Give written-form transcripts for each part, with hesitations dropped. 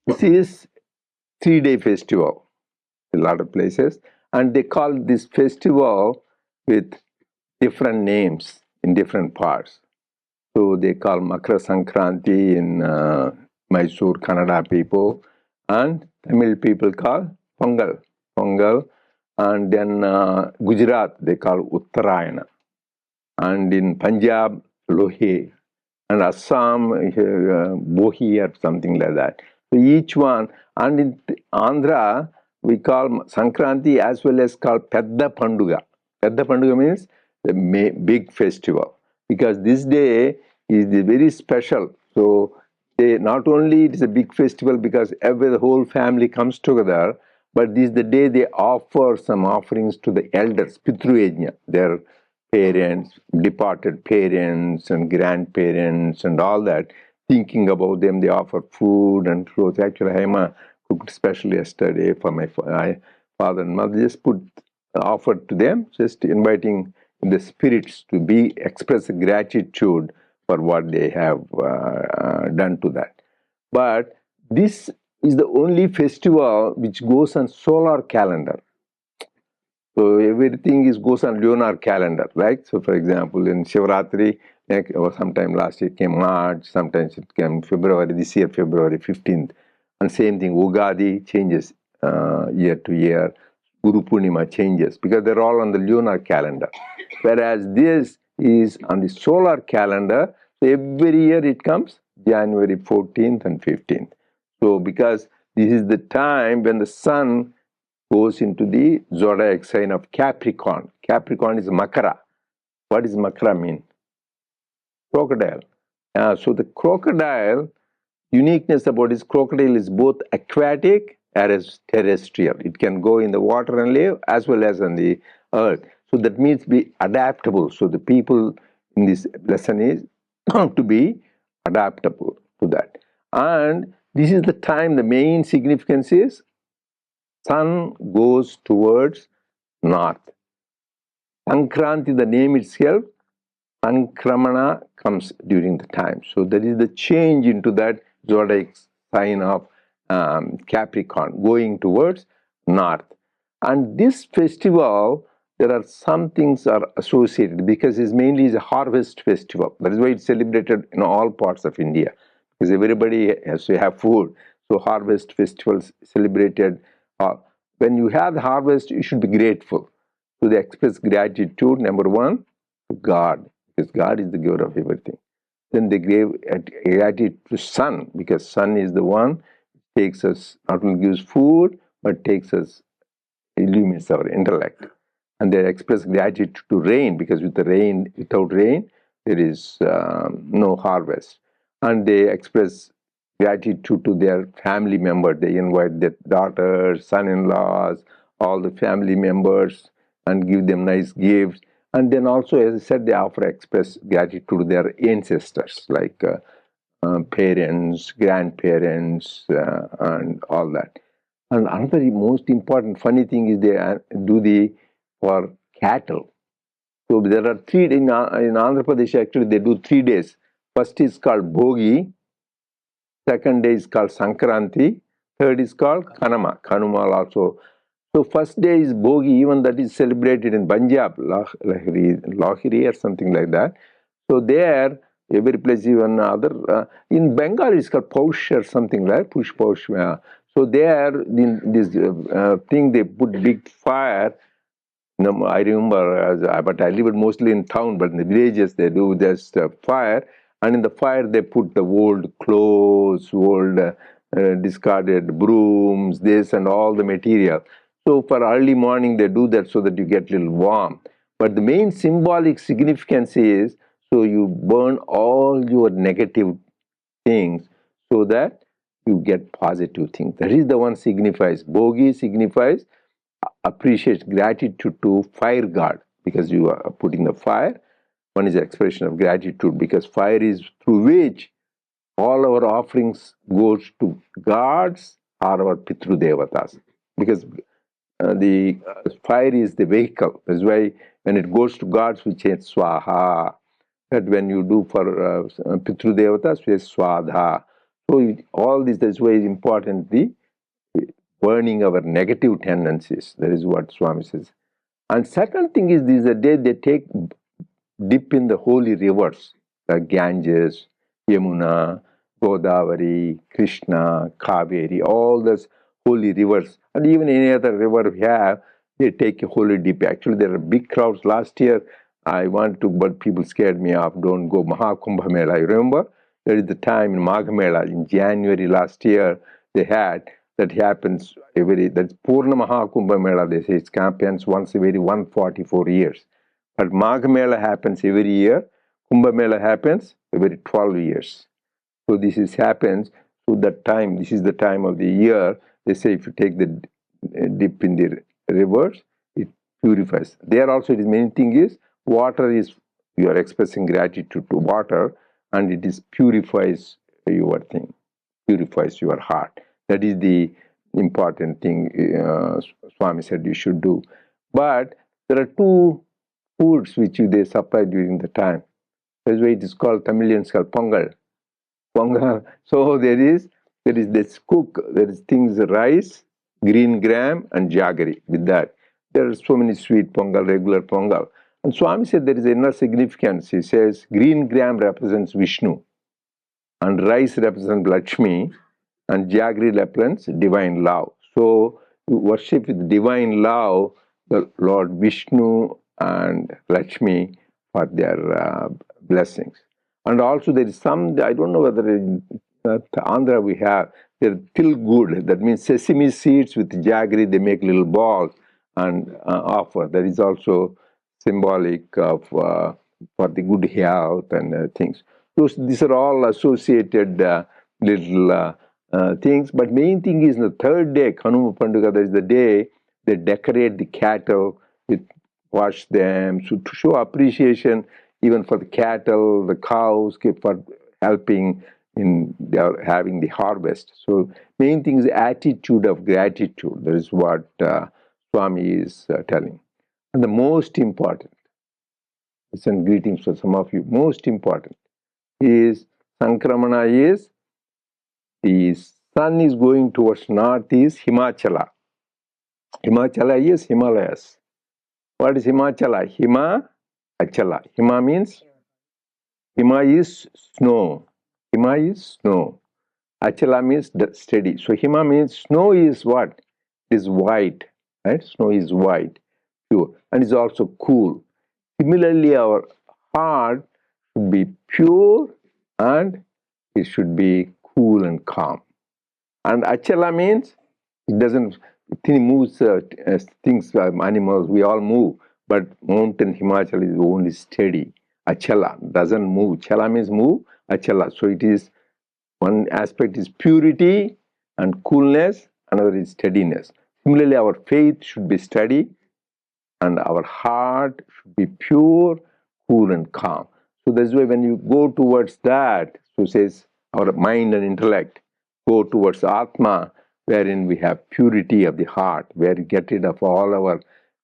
This is 3-day festival in a lot of places, and they call this festival with different names in different parts. So they call Makara Sankranti in Mysore, Kannada people, and Tamil people call Pongal. Pongal, and then Gujarat they call Uttarayana, and in Punjab Lohi, and Assam Bohi or something like that. So each one, and in Andhra we call Sankranti as well as called Pedda Panduga. Pedda Panduga means the big festival, because this day is very special. So not only it is a big festival because the whole family comes together, but this is the day they offer some offerings to the elders, Pitru Yajna, their parents, departed parents and grandparents and all that, thinking about them. They offer food and clothes. Actually, Haima cooked special yesterday for my father and mother. Just offered to them, just inviting the spirits to express gratitude for what they have done to that. But this is the only festival which goes on solar calendar. So everything goes on lunar calendar, right? So for example, in Shivratri, or sometime last year came March, sometimes it came February, this year February 15th. And same thing, Ugadi changes year to year. Guru Purnima changes because they're all on the lunar calendar. Whereas this is on the solar calendar, so every year it comes January 14th and 15th. So because this is the time when the sun goes into the zodiac sign of Capricorn. Capricorn is Makara. What does Makara mean? Crocodile. So the crocodile, uniqueness about this crocodile is both aquatic as terrestrial. It can go in the water and live as well as on the earth. So that means be adaptable. So the people in this lesson is to be adaptable to that. And this is the time, the main significance is sun goes towards north. Sankranti, the name itself, Sankramana comes during the time. So there is the change into that zodiac sign of Capricorn, going towards north. And this festival, there are some things are associated because it mainly is a harvest festival. That is why it's celebrated in all parts of India, because everybody has to have food. So harvest festivals celebrated. When you have the harvest, you should be grateful. So they express gratitude, number one, to God, because God is the giver of everything. Then they gave gratitude to sun, because sun is the one who takes us, not only gives food, but takes us, illumines our intellect. And they express gratitude to rain, because without rain, there is no harvest. And they express gratitude to their family members. They invite their daughters, son-in-laws, all the family members, and give them nice gifts. And then also, as I said, they express gratitude to their ancestors, like parents, grandparents, and all that. And another most important funny thing is they do for cattle. So there are in Andhra Pradesh, actually they do 3 days. First is called Bhogi, second day is called Sankranti, third is called Kanumal also. So first day is Bhogi, even that is celebrated in Punjab, Lahiri or something like that. So there, every place, even other, in Bengal it's called Paush or something like Push Paush. So there, in this thing, they put big fire. No, I remember, but I live mostly in town, but in the villages they do just fire, and in the fire they put the old clothes, old discarded brooms, this and all the material. So for early morning they do that so that you get a little warm. But the main symbolic significance is, so you burn all your negative things so that you get positive things. That is the one signifies. Bhogi signifies appreciates gratitude to fire god, because you are putting the fire. One is an expression of gratitude, because fire is through which all our offerings goes to gods or our Pitru Devatas, because the fire is the vehicle. That's why when it goes to gods, we change Swaha. That when you do for Pitru Devatas, we say Swadha. So all this is why it's important, the burning our negative tendencies. That is what Swami says. And second thing is, this is the day they take dip in the holy rivers like Ganges, Yamuna, Godavari, Krishna, Kaveri, all those holy rivers, and even any other river we have, they take a holy dip. Actually, there are big crowds. Last year, I wanted to, but people scared me off. Don't go Mahakumbha Mela. You remember? There is the time in Magh Mela in January last year they had. That happens that's Purna Mahakumbha Mela. They say it happens once every 144 years. But Magh Mela happens every year. Kumbh Mela happens every 12 years. So this happens. So that time, this is the time of the year. They say if you take the dip in the rivers, it purifies. There also, it is main thing is water is, you are expressing gratitude to water, and it is purifies your thing, purifies your heart. That is the important thing Swami said you should do. But there are two foods which they supply during the time. That's why it is called, Tamilians called Pongal. Pongal. So there is this cook, there is things rice, green gram, and jaggery. With that, there are so many sweet Pongal, regular Pongal. And Swami said there is inner significance. He says green gram represents Vishnu, and rice represents Lakshmi, and jaggery represents divine love. So you worship with divine love the Lord Vishnu and Lakshmi for their blessings. And also there is some, I don't know whether in Andhra we have, they're till good. That means sesame seeds with jaggery, they make little balls and offer. That is also symbolic of for the good health and things. These are all associated little things. But main thing is the third day, Kanuma Panduga, that is the day they decorate the cattle, with wash them, so to show appreciation even for the cattle, the cows, for helping in their having the harvest. So main thing is attitude of gratitude. That is what Swami is telling. And the most important, send greetings for some of you, most important is Sankramana is, the sun is going towards north is Himachala. Himachala is Himalayas. What is Himachala? Achala. Hima means, Hima is snow. Hima is snow. Achala means steady. So Hima means snow is what? Is white. Right? Snow is white, pure, and is also cool. Similarly, our heart should be pure and it should be cool and calm. And Achala means it doesn't, it moves things, animals, we all move, but mountain Himachal is only steady. Achala doesn't move. Chala means move, Achala. So it is, one aspect is purity and coolness, another is steadiness. Similarly, our faith should be steady and our heart should be pure, cool, and calm. So that's why when you go towards that, so says our mind and intellect go towards Atma, wherein we have purity of the heart, where we get rid of all our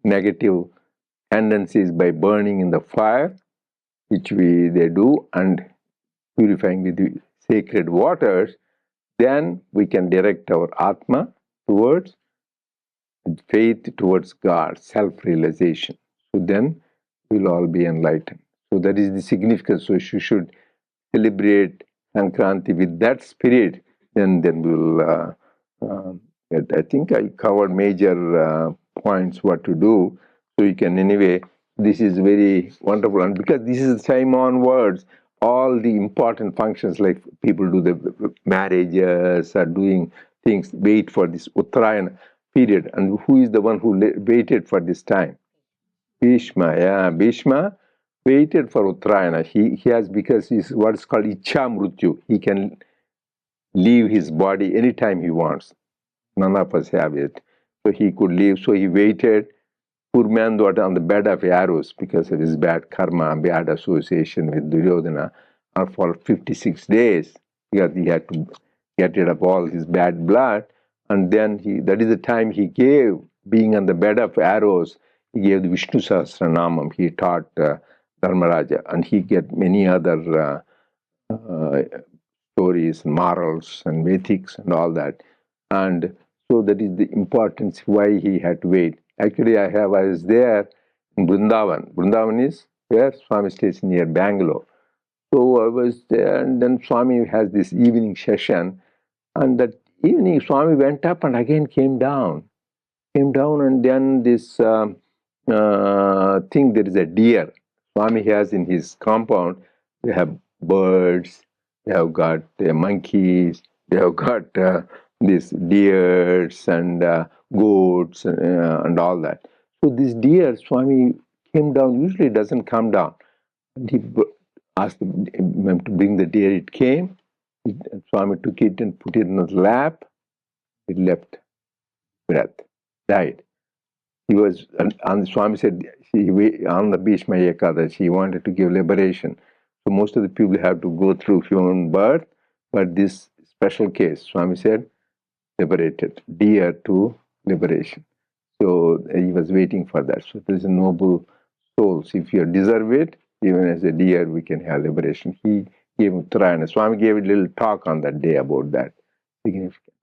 negative tendencies by burning in the fire, which they do, and purifying with the sacred waters. Then we can direct our Atma towards faith, towards God, self-realization. So then we'll all be enlightened. So that is the significance. So you should celebrate Sankranti with that spirit. Then we'll. I think I covered major points what to do. So you can anyway. This is very wonderful, and because this is the time onwards, all the important functions like people do the marriages, are doing things, wait for this Uttarayana period. And who is the one who waited for this time? Bhishma, yeah. Bhishma waited for Uttarayana. He has, because he's what is called Ichha Mrityu. He can leave his body anytime he wants. None of us have it. So he could leave. So he waited. Poor man was on the bed of arrows because of his bad karma, bad association with Duryodhana, for 56 days. Because he had to get rid of all his bad blood. And then that is the time he gave, being on the bed of arrows, he gave the Vishnu Sahasranamam. He taught Dharmaraja, and he get many other stories stories, morals, and ethics, and all that. And so that is the importance why he had to wait. Actually, I was there in Vrindavan. Vrindavan is where Swami stays near Bangalore. So I was there, and then Swami has this evening session. And that evening, Swami went up and again came down. Came down, and then this thing, there is a deer. Swami has in his compound, they have birds, they have got monkeys, they have got these deers and goats and all that. So this deer, Swami came down, usually doesn't come down. And he asked him to bring the deer. It came. Swami took it and put it in his lap. It left breath, died. He was, and Swami said, on the Bhishma Ekadashi, he wanted to give liberation. So most of the people have to go through human birth, but this special case, Swami said, liberated, dear to liberation. So he was waiting for that. So there's a noble souls. If you deserve it, even as a deer, we can have liberation. He gave Uttarayana. Swami gave a little talk on that day about that. Significant.